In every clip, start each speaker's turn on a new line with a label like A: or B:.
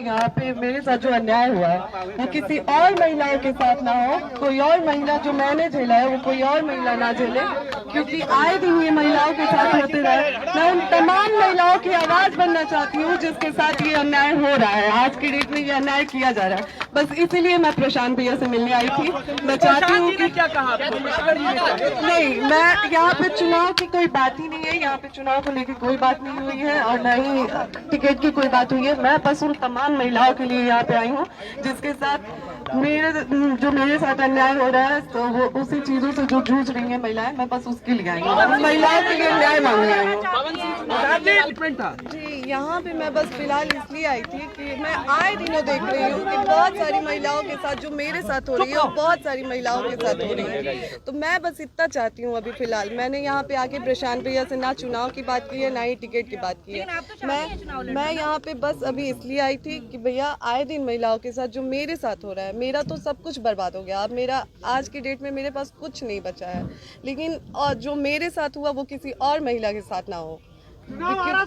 A: यहाँ पे मेरे साथ जो अन्याय हुआ है वो किसी और महिलाओं के साथ ना हो, कोई और महिला जो मैंने झेला है वो कोई और महिला ना झेले, क्योंकि आए दिन ये महिलाओं के साथ होते रहे। मैं उन तमाम महिलाओं की आवाज बनना चाहती हूँ जिसके साथ ये अन्याय हो रहा है, आज की डेट में ये अन्याय किया जा रहा है। बस इसीलिए मैं प्रशांत भैया से मिलने आई थी। मैं चाहती हूँ कि
B: क्या कहा
A: नहीं, मैं यहाँ पे चुनाव की कोई बात ही नहीं है, यहाँ पे चुनाव को लेकर कोई बात नहीं हुई है और न ही टिकट की कोई बात हुई है। मैं बस उन तमाम महिलाओं के लिए यहाँ पे आई हूँ जिसके साथ मेरे साथ अन्याय हो रहा है, तो वो उसी चीजों से जो जूझ रही है महिलाएं, मैं बस उसके लिए आई हूँ, महिलाओं के लिए न्याय मांगने आई हूँ। जी, यहाँ पे मैं बस फिलहाल इसलिए आई थी कि मैं आए दिनों देख रही हूँ कि बहुत सारी महिलाओं के साथ जो मेरे साथ हो रही है और बहुत सारी महिलाओं के साथ हो रही है, तो मैं बस इतना चाहती हूँ। अभी फिलहाल मैंने यहाँ पे आके प्रशांत भैया से ना चुनाव की बात की है ना ही टिकट की बात की है। मैं यहाँ पे बस अभी इसलिए आई थी कि भैया आए दिन महिलाओं के साथ जो मेरे साथ हो रहा है, मेरा तो सब कुछ बर्बाद हो गया। अब मेरा आज की डेट में मेरे पास कुछ नहीं बचा है, लेकिन और जो मेरे साथ हुआ वो किसी और महिला के साथ ना हो। चुनाव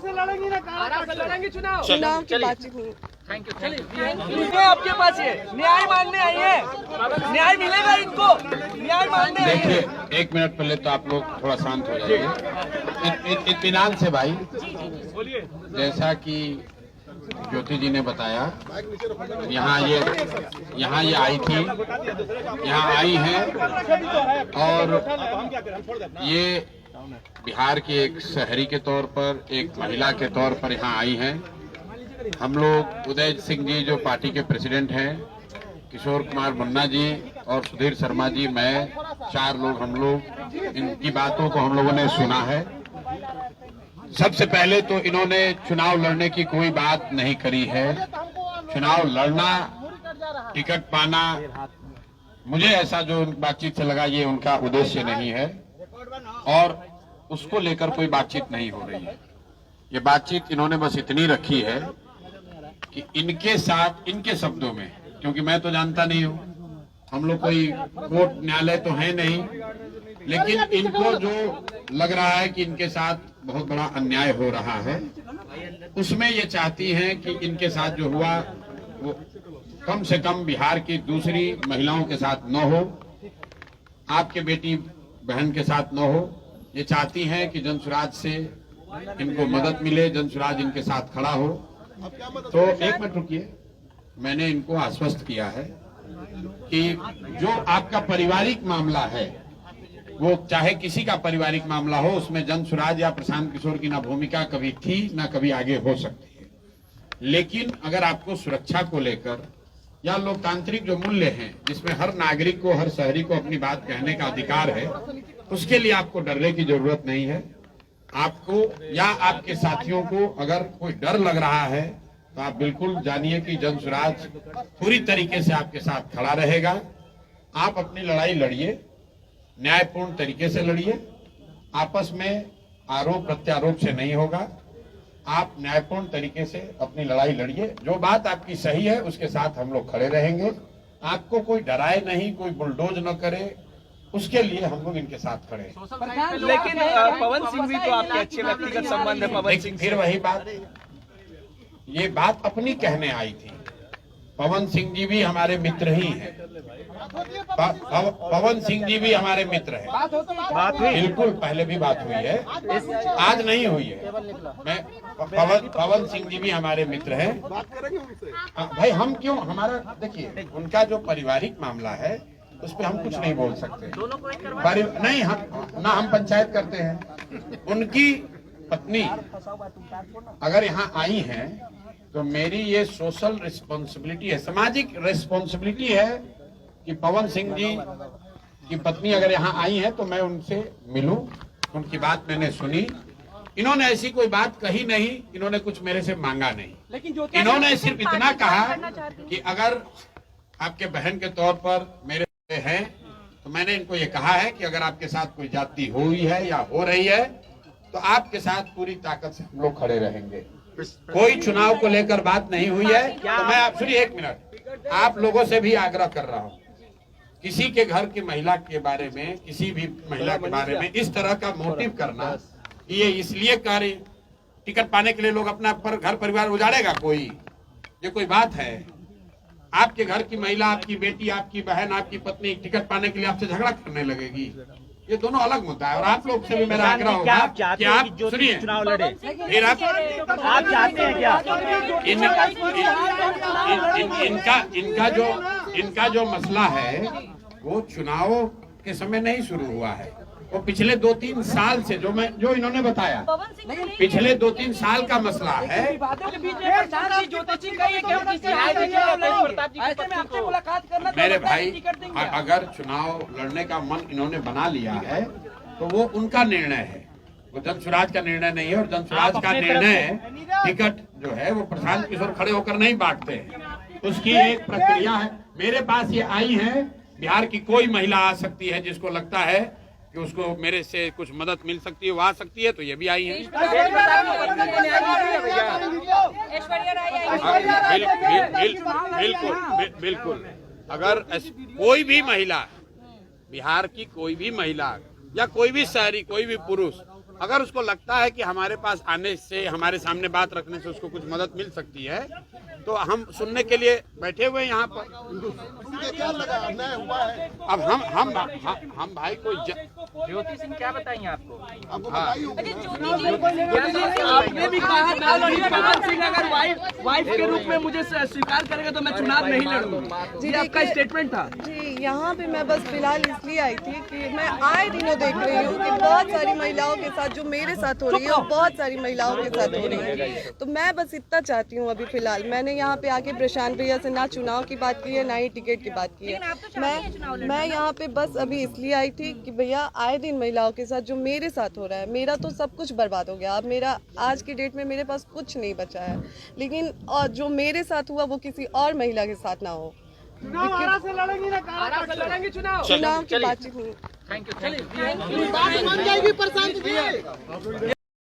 A: की बातचीत नहीं।
B: Thank you. चलिए आपके पास ये न्याय मांगने आई है, न्याय मिलेगा इनको, न्याय मांगने आई है।
C: देखिए, एक मिनट पहले तो आप लोग थोड़ा शांत हो जाइए, इत्मीनान से भाई। जैसा कि ज्योति जी ने बताया, यहाँ ये आई थी, यहाँ आई है और ये बिहार के एक शहरी के तौर पर, एक महिला के तौर पर यहाँ आई हैं। हम लोग उदय सिंह जी जो पार्टी के प्रेसिडेंट हैं, किशोर कुमार मुन्ना जी और सुधीर शर्मा जी, मैं, 4 लोग, हम लोग इनकी बातों को हम लोगों ने सुना है। सबसे पहले तो इन्होंने चुनाव लड़ने की कोई बात नहीं करी है। चुनाव लड़ना, टिकट पाना, मुझे ऐसा जो बातचीत से लगा ये उनका उद्देश्य नहीं है और उसको लेकर कोई बातचीत नहीं हो रही है। ये बातचीत इन्होंने बस इतनी रखी है कि इनके साथ, इनके शब्दों में, क्योंकि मैं तो जानता नहीं हूँ, हम लोग कोई कोर्ट न्यायालय तो है नहीं, लेकिन इनको जो लग रहा है कि इनके साथ बहुत बड़ा अन्याय हो रहा है, उसमें ये चाहती हैं कि इनके साथ जो हुआ वो कम से कम बिहार की दूसरी महिलाओं के साथ न हो, आपके बेटी बहन के साथ न हो। ये चाहती हैं कि जनसुराज से इनको मदद मिले, जनसुराज इनके साथ खड़ा हो। तो एक मिनट रुकिए, मैंने इनको आश्वस्त किया है कि जो आपका पारिवारिक मामला है, वो चाहे किसी का पारिवारिक मामला हो, उसमें जनसुराज या प्रशांत किशोर की ना भूमिका कभी थी ना कभी आगे हो सकती है। लेकिन अगर आपको सुरक्षा को लेकर या लोकतांत्रिक जो मूल्य हैं, जिसमें हर नागरिक को, हर शहरी को अपनी बात कहने का अधिकार है, उसके लिए आपको डरने की जरूरत नहीं है। आपको या आपके साथियों को अगर कोई डर लग रहा है तो आप बिल्कुल जानिए कि जनसुराज पूरी तरीके से आपके साथ खड़ा रहेगा। आप अपनी लड़ाई लड़िए, न्यायपूर्ण तरीके से लड़िए, आपस में आरोप प्रत्यारोप से नहीं होगा। आप न्यायपूर्ण तरीके से अपनी लड़ाई लड़िए, जो बात आपकी सही है उसके साथ हम लोग खड़े रहेंगे। आपको कोई डराए नहीं, कोई बुलडोज न करे, उसके लिए हम लोग इनके साथ खड़े हैं।
B: लेकिन पवन सिंह भी तो आपके अच्छे व्यक्तिगत संबंध है। पवन सिंह
C: फिर वही बात, ये बात अपनी कहने आई थी। पवन सिंह जी भी हमारे मित्र ही हैं। पवन सिंह जी भी हमारे मित्र हैं।
B: बात हुई,
C: बिल्कुल पहले भी बात हुई है, आज नहीं हुई है। मैं पवन सिंह जी भी हमारे मित्र हैं। भाई हम क्यों, हमारा देखिए, उनका जो पारिवारिक मामला है उस पर हम कुछ नहीं बोल सकते नहीं, हम पंचायत करते हैं। उनकी पत्नी अगर यहाँ आई हैं तो मेरी ये सोशल रिस्पॉन्सिबिलिटी है, सामाजिक रिस्पॉन्सिबिलिटी है कि पवन सिंह जी की पत्नी अगर यहाँ आई है तो मैं उनसे मिलूं, उनकी बात मैंने सुनी। इन्होंने ऐसी कोई बात कही नहीं, इन्होंने कुछ मेरे से मांगा नहीं, इन्होंने सिर्फ इतना कहा कि अगर आपके बहन के तौर पर मेरे हैं तो मैंने इनको ये कहा है कि अगर आपके साथ कोई जाति हुई है या हो रही है तो आपके साथ पूरी ताकत से हम लोग खड़े रहेंगे। कोई चुनाव को लेकर बात नहीं हुई है। तो मैं आप सुनिए एक मिनट, आप लोगों से भी आग्रह कर रहा हूँ, किसी के घर की महिला के बारे में, किसी भी महिला के बारे में इस तरह का मोटिव करना, ये इसलिए कर टिकट पाने के लिए लोग अपना घर परिवार उजाड़ेगा कोई, ये कोई बात है? आपके घर की महिला, आपकी बेटी, आपकी बहन, आपकी पत्नी टिकट पाने के लिए आपसे झगड़ा करने लगेगी? ये दोनों अलग मुद्दा है। और आप लोग से भी मेरा आग्रह होगा कि आप सुनिए,
D: चुनाव लड़े।
C: फिर आप
D: चाहते हैं क्या?
C: इनका जो मसला है वो चुनाव के समय नहीं शुरू हुआ है, वो पिछले 2-3 साल से जो इन्होंने बताया, पिछले 2-3 साल का मसला है। मेरे भाई, अगर चुनाव लड़ने का मन इन्होंने बना लिया है तो वो उनका निर्णय है, वो जन स्वराज का निर्णय नहीं है। और जन स्वराज का निर्णय टिकट जो है वो प्रशांत किशोर खड़े होकर नहीं बांटते हैं, उसकी एक प्रक्रिया है। मेरे पास ये आई है, बिहार की कोई महिला आ सकती है जिसको लगता है कि उसको मेरे से कुछ मदद मिल सकती है, वो आ सकती है, तो ये भी आई है। बिल्कुल। अगर कोई भी महिला, बिहार की कोई भी महिला या कोई भी शहरी, कोई भी पुरुष, अगर उसको लगता है कि हमारे पास आने से, हमारे सामने बात रखने से उसको कुछ मदद मिल सकती है, तो हम सुनने के लिए बैठे हुए यहाँ पर।
E: क्या लगा अन्याय हुआ है?
C: अब हम भाई को
D: ज्योति सिंह क्या बताएंगे आपको?
E: आपको बताइए
B: आपने भी कहा था कि पवन सिंह अगर वाइफ के रूप में मुझे स्वीकार करेगा तो मैं चुनाव नहीं लड़ूंगा, ये आपका स्टेटमेंट था।
A: जी, यहाँ पे मैं बस फिलहाल इसलिए आई थी कि मैं आए दिनों देख रही हूँ कि बहुत सारी महिलाओं के साथ जो मेरे साथ हो रही है, बहुत सारी महिलाओं के साथ हो रही है। तो मैं बस इतना चाहती हूँ अभी फिलहाल। मैंने यहाँ पे आके प्रशांत भैया से ना चुनाव की बात की है, ना ही टिकट की बात की है। मैं यहाँ पे बस अभी इसलिए आई थी कि भैया आए दिन महिलाओं के साथ जो मेरे साथ हो रहा है, मेरा तो सब कुछ बर्बाद हो गया। अब मेरा आज की डेट में मेरे पास कुछ नहीं बचा है, लेकिन और जो मेरे साथ हुआ वो किसी और महिला के साथ ना हो। चुनाव की बातचीत नहीं।
D: Thank you.